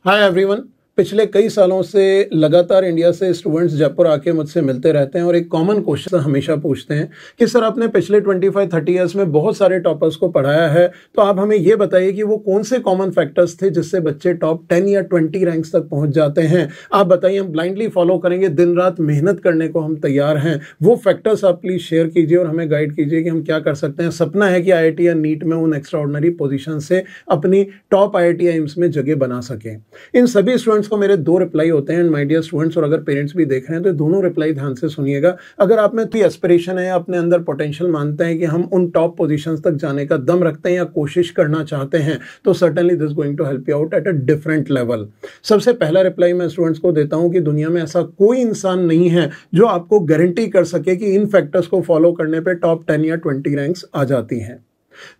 Hi everyone. पिछले कई सालों से लगातार इंडिया से स्टूडेंट्स जयपुर आके मुझसे मिलते रहते हैं और एक कॉमन क्वेश्चन हमेशा पूछते हैं कि सर आपने पिछले 25-30 ईयर्स में बहुत सारे टॉपर्स को पढ़ाया है, तो आप हमें ये बताइए कि वो कौन से कॉमन फैक्टर्स थे जिससे बच्चे टॉप 10 या 20 रैंक्स तक पहुंच जाते हैं। आप बताइए, हम ब्लाइंडली फॉलो करेंगे, दिन रात मेहनत करने को हम तैयार हैं। वो फैक्टर्स आप प्लीज शेयर कीजिए और हमें गाइड कीजिए कि हम क्या कर सकते हैं। सपना है कि IIT या नीट में उन एक्स्ट्राऑर्डिनरी पोजीशन से अपनी टॉप IIT एम्स में जगह बना सकें। इन सभी स्टूडेंट्स को मेरे 2 रिप्लाई होते हैं, माय डियर स्टूडेंट्स, और अगर पेरेंट्स भी देख रहे हैं तो दोनों रिप्लाई ध्यान से सुनिएगा। अगर आप में कोई एस्पिरेशन है, अपने अंदर पोटेंशियल मानते हैं कि हम उन टॉप पोजीशंस तक जाने का दम रखते हैं या कोशिश करना चाहते हैं, तो certainly this going to help you out at a different level. सबसे पहला रिप्लाई मैं स्टूडेंट्स को देता हूं कि दुनिया में ऐसा कोई इंसान नहीं है जो आपको गारंटी कर सके कि इन फैक्टर्स को फॉलो करने पे टॉप 10 या 20 रैंक्स आ जाती हैं।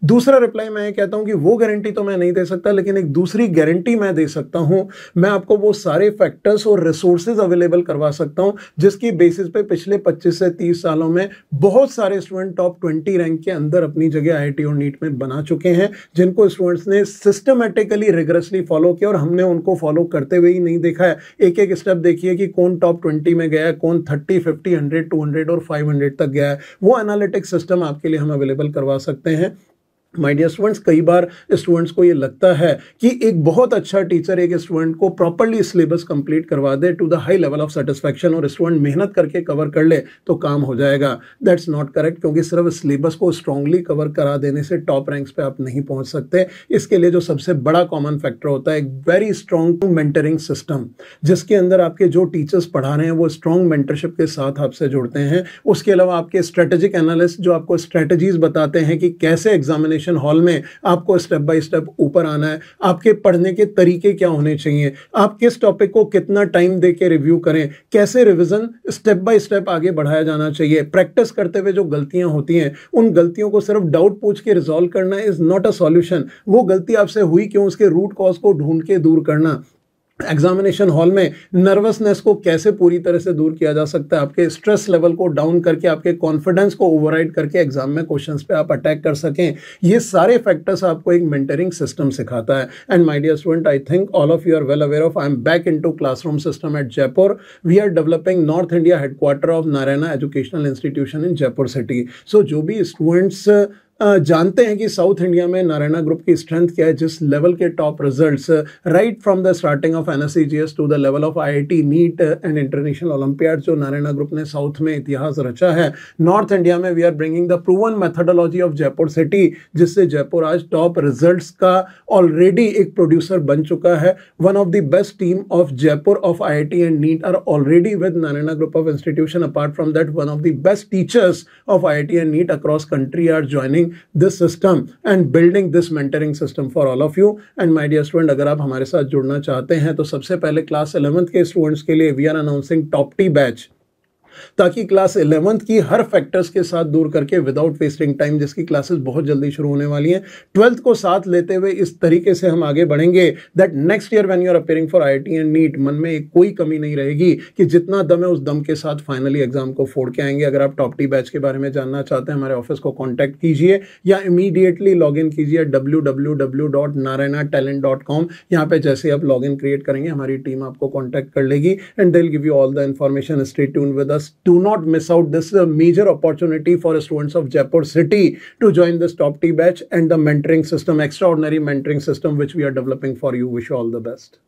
दूसरा रिप्लाई मैं कहता हूं कि वो गारंटी तो मैं नहीं दे सकता, लेकिन एक दूसरी गारंटी मैं दे सकता हूं। मैं आपको वो सारे फैक्टर्स और रिसोर्सेज अवेलेबल करवा सकता हूं जिसकी बेसिस पे पिछले 25 से 30 सालों में बहुत सारे स्टूडेंट टॉप 20 रैंक के अंदर अपनी जगह IIT और नीट में बना चुके हैं, जिनको स्टूडेंट्स ने सिस्टमेटिकली रिगरसली फॉलो किया और हमने उनको फॉलो करते हुए ही नहीं देखा है। एक एक स्टेप देखिए कि कौन टॉप 20 में गया है, कौन 30, 50, 100, 200 और 500 तक गया है। वो एनालिटिक्स सिस्टम आपके लिए हम अवेलेबल करवा सकते हैं। माय डियर स्टूडेंट्स, कई बार स्टूडेंट्स को ये लगता है कि एक बहुत अच्छा टीचर एक स्टूडेंट को प्रॉपर्ली सिलेबस कंप्लीट करवा दे to the high level of satisfaction और स्टूडेंट मेहनत करके कवर कर ले तो काम हो जाएगा। दैट्स नॉट करेक्ट, क्योंकि सिर्फ सिलेबस को स्ट्रांगली कवर करा देने से टॉप रैंक्स पे आप नहीं पहुंच सकते। इसके लिए जो सबसे बड़ा कॉमन फैक्टर होता है, एक वेरी स्ट्रॉन्ग मेंटरिंग सिस्टम, जिसके अंदर आपके जो टीचर्स पढ़ा रहे हैं वो स्ट्रॉन्ग मेंटरशिप के साथ आपसे जुड़ते हैं। उसके अलावा आपके स्ट्रेटेजिक एनालिस्ट जो आपको स्ट्रेटेजीज बताते हैं कि कैसे एग्जामिनेशन हॉल में आपको स्टेप बाय स्टेप ऊपर आना है, आपके पढ़ने के तरीके क्या होने चाहिए, आप किस टॉपिक को कितना टाइम देके रिव्यू करें, कैसे रिवीजन स्टेप बाय स्टेप आगे बढ़ाया जाना चाहिए। प्रैक्टिस करते हुए जो गलतियां होती हैं, उन गलतियों को सिर्फ डाउट पूछ के रिजॉल्व करना इज नॉट अ सॉल्यूशन। वो गलती आपसे हुई क्यों, उसके रूट कॉज को ढूंढ के दूर करना। एग्जामिनेशन हॉल में नर्वसनेस को कैसे पूरी तरह से दूर किया जा सकता है, आपके स्ट्रेस लेवल को डाउन करके, आपके कॉन्फिडेंस को ओवरराइड करके एग्जाम में क्वेश्चंस पे आप अटैक कर सकें। ये सारे फैक्टर्स आपको एक मेंटरिंग सिस्टम सिखाता है। And my dear student, I think all of you are well aware of, I am back into classroom system at Jaipur. We are developing north India headquarter of Narayana educational institution in Jaipur city. So जो भी students जानते हैं कि south India में Narayana group की strength क्या है, जिस लेवल के top results right from the starting of NSCGS to the level of IIT NEET and international olympiad, जो नारायणा ग्रुप ने साउथ में इतिहास रचा है। नॉर्थ इंडिया में we are bringing the proven methodology of Jaipur city, जिससे जयपुर आज टॉप रिजल्ट्स का ऑलरेडी एक प्रोड्यूसर बन चुका है। One of the best team of Jaipur of IIT and NEET are already with Narayana group of institution. Apart from that, one of the best teachers of IIT and NEET across country are joining this system and building this mentoring system for all of you. And my dear student, अगर आप हमारे साथ जुड़ना चाहते हैं तो सबसे पहले क्लास 11th के स्टूडेंट्स के लिए we are announcing top T batch, ताकि क्लास 11th की हर फैक्टर्स के साथ दूर करके विदाउट वेस्टिंग टाइम, जिसकी क्लासेस बहुत जल्दी शुरू होने वाली हैं, 12th को साथ लेते हुए इस तरीके से हम आगे बढ़ेंगे that next year when you are appearing for IIT and NEET, मन में एक कोई कमी नहीं रहेगी कि जितना दम है उस दम के साथ फाइनली एग्जाम को फोड़ के आएंगे। अगर आप टॉप टी बैच के बारे में जानना चाहते हैं, हमारे ऑफिस को कॉन्टैक्ट कीजिए या इमीडिएटली लॉग इन कीजिए www.narayanatalent.com। यहाँ पे जैसे आप लॉग इन क्रिएट करेंगे, हमारी टीम आपको कॉन्टैक्ट कर लेगी and they will give you all the information. Stay tuned with us, do not miss out. This is a major opportunity for students of Jaipur city to join this top T batch and the mentoring system, extraordinary mentoring system which we are developing for you. Wish you all the best.